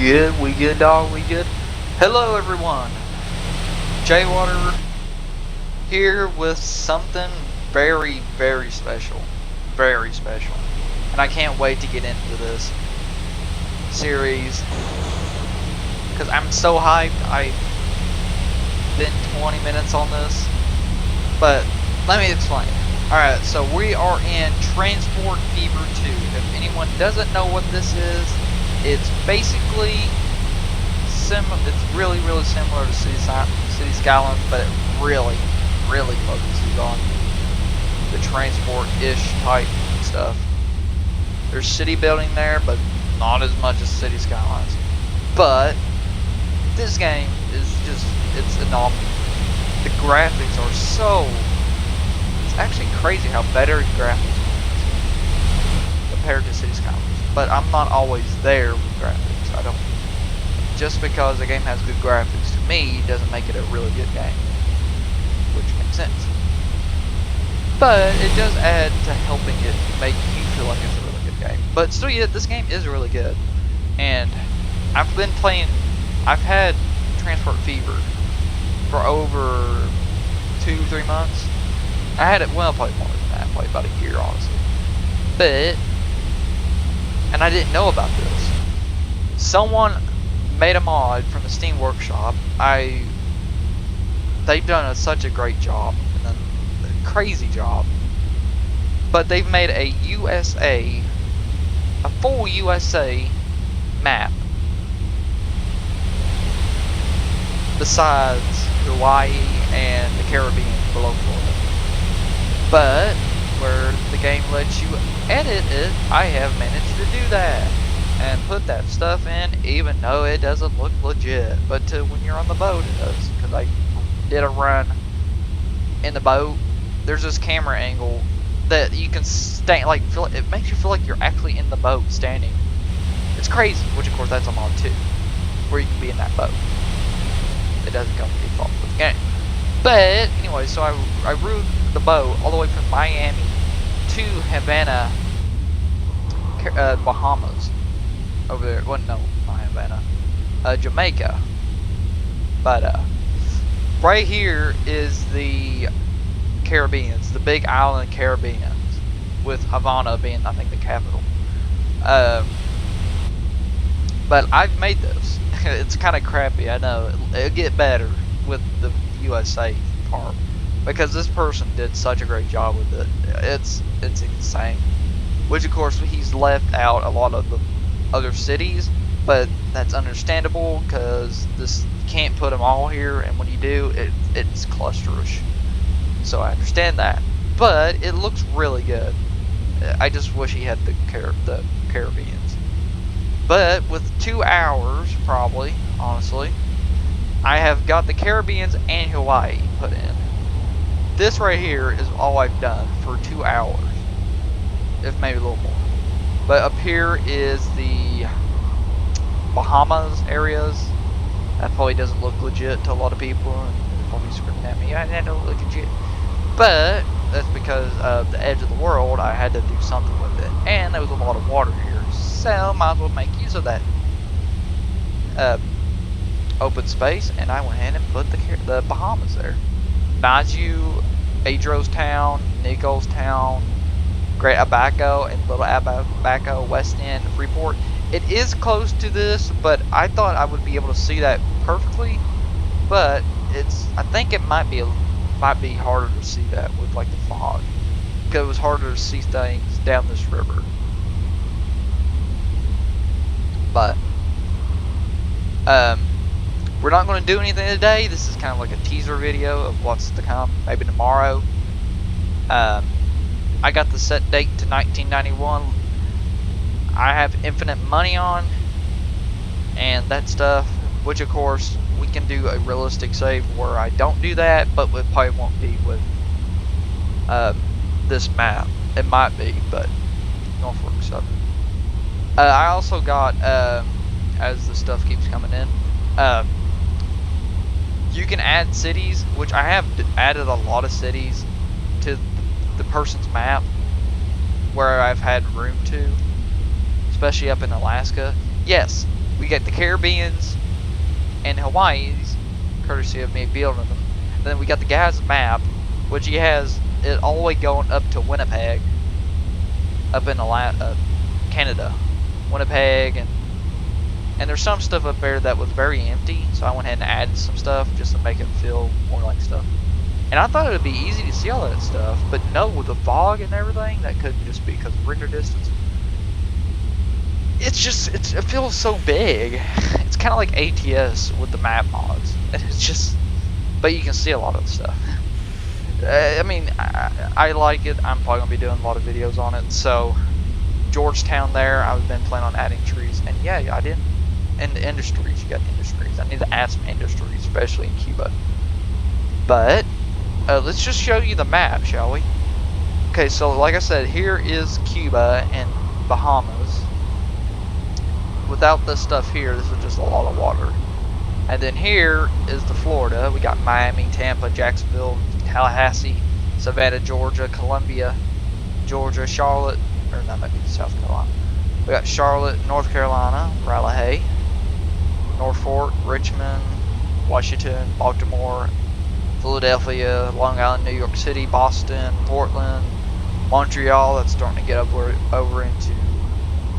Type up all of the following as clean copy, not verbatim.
We good, dog, we good. Hello, everyone. Jaywater here with something very, very special. Very special. And I can't wait to get into this series because I'm so hyped. I've been 20 minutes on this. But let me explain. Alright, so we are in Transport Fever 2. If anyone doesn't know what this is, it's basically it's really similar to City Skylines, but it really focuses on the transport-ish type stuff. There's city building there, but not as much as City Skylines. But this game is it's phenomenal. The graphics are it's actually crazy how better the graphics are compared to City Skylines. But I'm not always there with graphics. I don't. Just because a game has good graphics to me doesn't make it a really good game, which makes sense. But it does add to helping it make you feel like it's a really good game. But still, yeah, this game is really good. And I've been playing. I've had Transport Fever for over 2-3 months. I had it. Well, probably more than that. Probably about a year, honestly. And I didn't know about this. Someone made a mod from the Steam Workshop. They've done such a great job, and a crazy job. But they've made a full USA map. Besides Hawaii and the Caribbean below Florida. But where the game lets you edit it, I have managed to do that and put that stuff in, even though it doesn't look legit. But when you're on the boat, it does. Because I did a run in the boat. There's this camera angle that you can stand, like, it makes you feel like you're actually in the boat standing. It's crazy. Which, of course, that's a mod too, where you can be in that boat. It doesn't come by default with the game. But anyway, so I rode the boat all the way from Miami to Havana, Bahamas. Over there, well, no, not Havana, Jamaica. But right here is the Caribbeans, the big island Caribbeans, with Havana being, I think, the capital. But I've made this. It's kind of crappy, I know. It'll get better with the USA part, because this person did such a great job with it. It's insane. Which, of course, he's left out a lot of the other cities, but that's understandable because you can't put them all here, and when you do, it's clusterish. So I understand that, but it looks really good. I just wish he had the Caribbeans. But with 2 hours, probably, honestly, I have got the Caribbeans and Hawaii put in. This right here is all I've done for 2 hours, if maybe a little more. But up here is the Bahamas areas. That probably doesn't look legit to a lot of people, and they're probably screaming at me, that don't look legit. But that's because of the edge of the world. I had to do something with it, and there was a lot of water here, so might as well make use of that open space. And I went ahead and put the Bahamas there. Naiju, Adros Town, Nichols Town, Great Abaco, and Little Abaco, West End, Freeport. It is close to this, but I thought I would be able to see that perfectly. But I think it might be harder to see that with like the fog, because it was harder to see things down this river. But we're not going to do anything today. This is kind of like a teaser video of what's to come, maybe tomorrow. I got the set date to 1991. I have infinite money on, and that stuff, which of course we can do a realistic save where I don't do that, but it probably won't be with this map. It might be, but Norfolk. So I also got, as the stuff keeps coming in, you can add cities, which I have added a lot of cities to the person's map where I've had room to, especially up in Alaska. Yes, we get the Caribbeans and Hawaii's, courtesy of me building them. And then we got the guy's map, which he has it all the way going up to Winnipeg, up in Canada, Winnipeg, and there's some stuff up there that was very empty, so I went ahead and added some stuff just to make it feel more like stuff. And I thought it would be easy to see all that stuff, but no, with the fog and everything, that could just be because of render distance. It feels so big. It's kind of like ATS with the map mods. It's just, but you can see a lot of the stuff. I mean, I like it. I'm probably gonna be doing a lot of videos on it. So, Georgetown there, I've been planning on adding trees, and yeah, I didn't. And the industries, you got industries. I need to add some industries, especially in Cuba. But let's just show you the map, shall we? Okay, so like I said, here is Cuba and Bahamas. Without this stuff here, this is just a lot of water. And then here is the Florida. We got Miami, Tampa, Jacksonville, Tallahassee, Savannah, Georgia, Columbia, Georgia, Charlotte, or that might be South Carolina. We got Charlotte, North Carolina, Raleigh, Norfolk, Richmond, Washington, Baltimore, Philadelphia, Long Island, New York City, Boston, Portland, Montreal. That's starting to get over into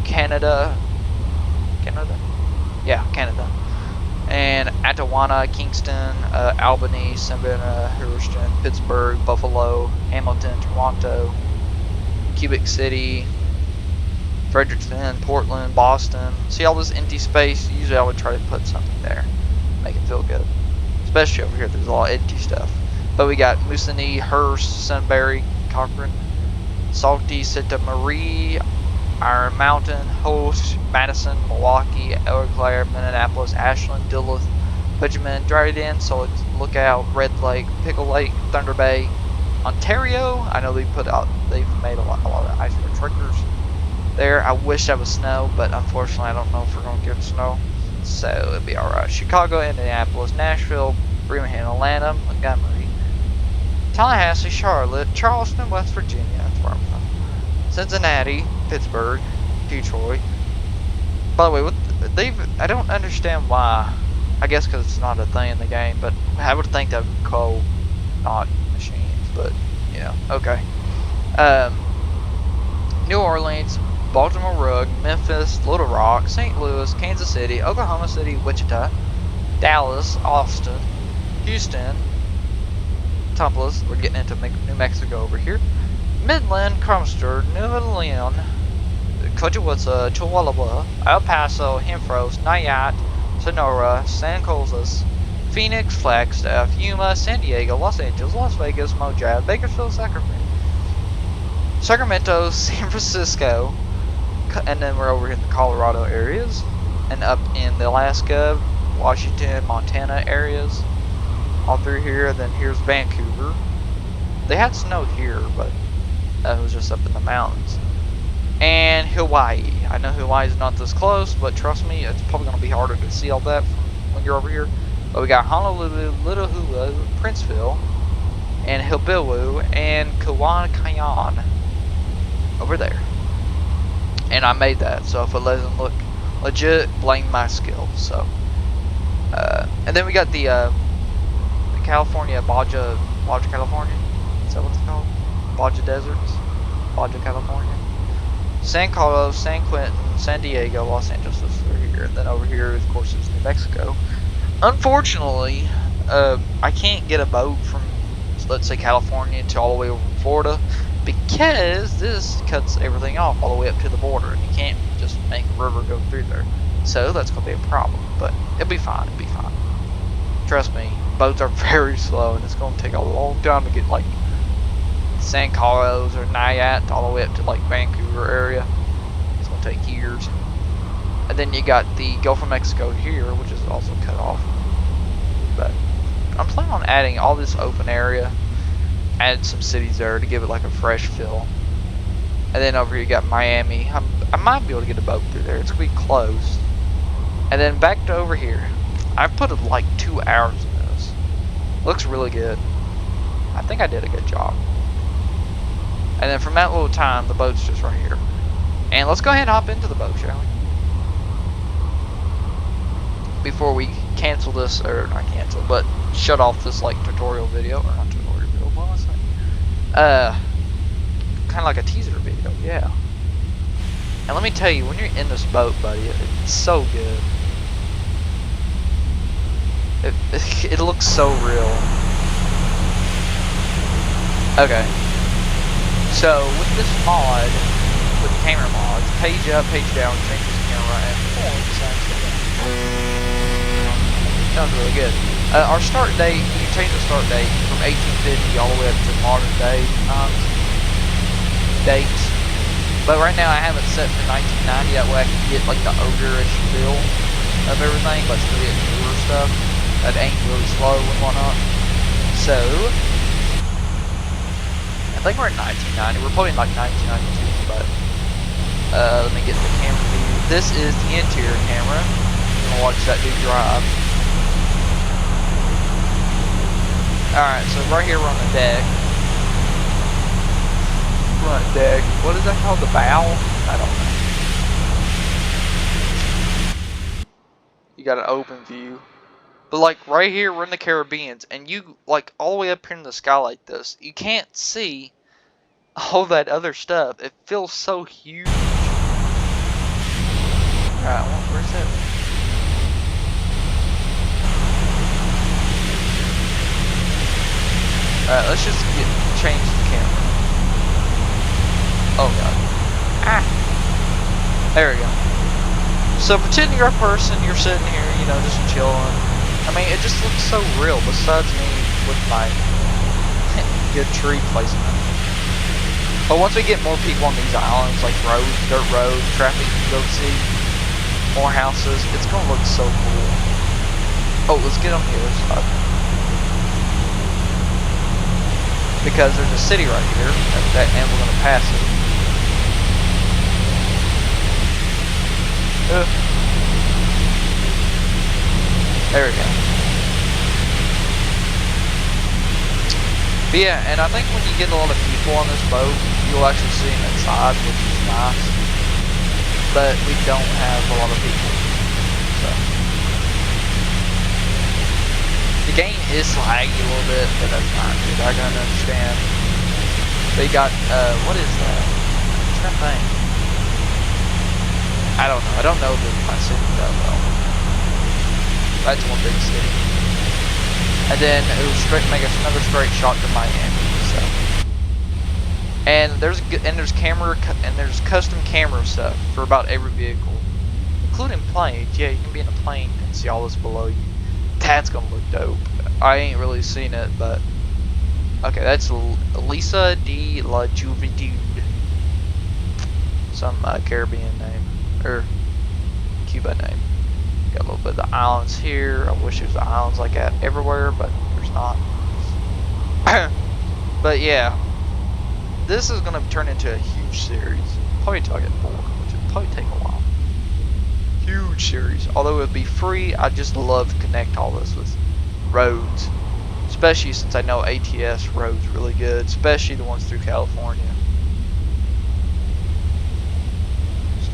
Canada. Yeah, Canada. And Atawana, Kingston, Albany, Savannah, Houston, Pittsburgh, Buffalo, Hamilton, Toronto, Quebec City, Fredericton, Portland, Boston. See all this empty space? Usually I would try to put something there, make it feel good. Especially over here, there's a lot of empty stuff. But we got Moosonee, Hearst, Sunbury, Cochrane, Salty, Santa Marie, Iron Mountain, Host, Madison, Milwaukee, Eau Claire, Minneapolis, Ashland, Duluth, Benjamin, Dryden, Lookout, Red Lake, Pickle Lake, Thunder Bay, Ontario. I know they've made a lot of ice for trickers there. I wish that was snow, but unfortunately I don't know if we're gonna get snow, so it'll be alright. Chicago, Indianapolis, Nashville, Birmingham, Atlanta, Montgomery, Tallahassee, Charlotte, Charleston, West Virginia, that's where I'm from, Cincinnati, Pittsburgh, Detroit. By the way, I don't understand why. I guess because it's not a thing in the game, but I would think that would be coal, not machines, but, you know, okay. New Orleans, Baltimore Rug, Memphis, Little Rock, St. Louis, Kansas City, Oklahoma City, Wichita, Dallas, Austin, Houston, Tumblers, we're getting into New Mexico over here, Midland, Crumster, New Orleans, Cochowitza, Chihuahua, El Paso, Hempros, Nayat, Sonora, San Carlos, Phoenix, Flagstaff, Yuma, San Diego, Los Angeles, Las Vegas, Mojave, Bakersfield, Sacramento, San Francisco, and then we're over in the Colorado areas, and up in the Alaska, Washington, Montana areas, all through here. Then here's Vancouver. They had snow here, but that was just up in the mountains. And Hawaii. I know Hawaii's not this close, but trust me, it's probably going to be harder to see all that when you're over here. But we got Honolulu, Little Hulu, Princeville, and Hilbilwu, and Kawan over there. And I made that, so if it doesn't look legit, blame my skills. So, and then we got the California Baja, California. Is that what it's called? Baja Deserts, Baja, California. San Carlos, San Quentin, San Diego, Los Angeles is over here, and then over here, of course, is New Mexico. Unfortunately, I can't get a boat from, let's say, California to all the way over to Florida, because this cuts everything off all the way up to the border, and you can't just make a river go through there. So that's going to be a problem, but it'll be fine. It'll be fine. Trust me, boats are very slow, and it's going to take a long time to get like San Carlos or Nayat all the way up to like Vancouver area. It's going to take years. And then you got the Gulf of Mexico here, which is also cut off. But I'm planning on adding all this open area, add some cities there to give it like a fresh feel. And then over here you got Miami. I might be able to get a boat through there. It's going to be close. And then back to over here. I put like 2 hours in this. Looks really good. I think I did a good job. And then from that little time, the boat's just right here. And let's go ahead and hop into the boat, shall we? before we cancel this, or not cancel, but shut off this like tutorial video, or not tutorial video, what was that? Kind of like a teaser video, yeah. And let me tell you, when you're in this boat, buddy, it's so good. It looks so real. Okay. So with this mod, with the camera mods, page up, page down, change this camera, and sounds really good. Our start date, you can change the start date from 1850 all the way up to modern day dates. But right now I have it set for 1990, that way I can get like the older-ish feel of everything, but still get newer stuff that ain't really slow and whatnot. So, I think we're in 1990, we're probably in like 1992, but let me get the camera view. This is the interior camera. I'm gonna watch that dude drive. Alright, so right here we're on the deck. Front deck. What is that called? The bow? I don't know. You got an open view. But like right here we're in the Caribbeans, and you like all the way up here in the sky like this, you can't see all that other stuff. It feels so huge. Alright, where's that? Alright, let's just change the camera. Oh god. Ah! There we go. So pretend you're a person, you're sitting here, you know, just chilling. I mean, it just looks so real, besides me with my good tree placement. But once we get more people on these islands, like roads, dirt roads, traffic, you go see more houses, it's gonna look so cool. Oh, let's get on the other side. Because there's a city right here, and we're gonna pass it. There we go. But yeah, and I think when you get a lot of people on this boat, you'll actually see them inside, which is nice. But we don't have a lot of people. So the game is laggy a little bit, but that's fine, dude. I can understand. They got what is that? What's that thing? I don't know. I don't know my city that well. That's one big city. And then it was make us another straight shot to Miami. So, and there's custom camera stuff for about every vehicle, including planes. Yeah, you can be in a plane and see all this below you. That's gonna look dope. I ain't really seen it, but okay, that's Lisa de la Juventude, some Caribbean name or Cuba name. Got a little bit of the islands here. I wish there's islands like that everywhere, but there's not. But yeah, this is gonna turn into a huge series. Probably till I get bored, which would probably take a while. Huge series. Although it would be free, I just love to connect all this with roads, especially since I know ATS roads really good, especially the ones through California.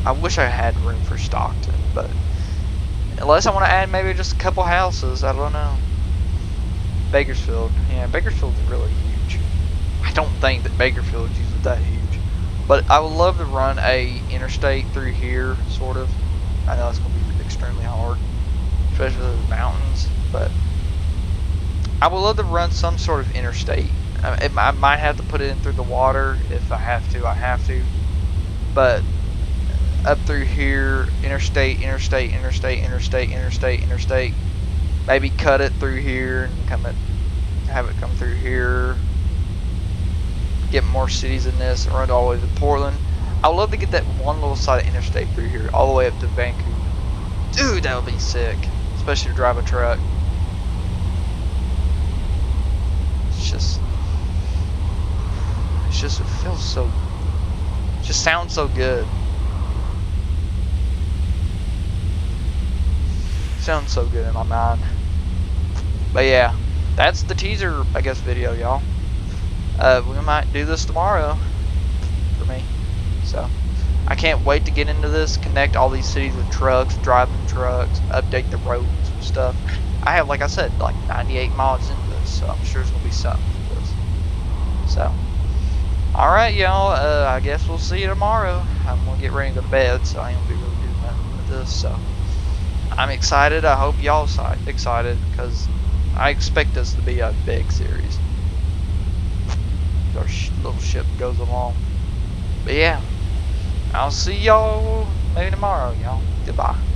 I wish I had room for Stockton, but unless I want to add maybe just a couple houses, I don't know. Bakersfield, yeah, Bakersfield is really huge. I don't think that Bakersfield is usually that huge, but I would love to run a interstate through here, sort of. I know it's going to be extremely hard, especially with the mountains, but I would love to run some sort of interstate. I might have to put it in through the water if I have to, but up through here, interstate, maybe cut it through here and have it come through here, get more cities in this, and run all the way to Portland. I would love to get that one little side of interstate through here, all the way up to Vancouver. Dude, that would be sick, especially to drive a truck. It feels so, it just sounds so good. Sounds so good in my mind. But yeah, that's the teaser, I guess, video, y'all. We might do this tomorrow for me. So, I can't wait to get into this, connect all these cities with trucks, driving trucks, update the roads and stuff. I have, like I said, like 98 mods into this, so I'm sure it's going to be something for this. So, alright, y'all, I guess we'll see you tomorrow. I'm going to get ready to go to bed, so I ain't going to be really doing nothing with this, so. I'm excited. I hope y'all excited, because I expect this to be a big series. Our little ship goes along. But yeah, I'll see y'all maybe tomorrow, y'all. Goodbye.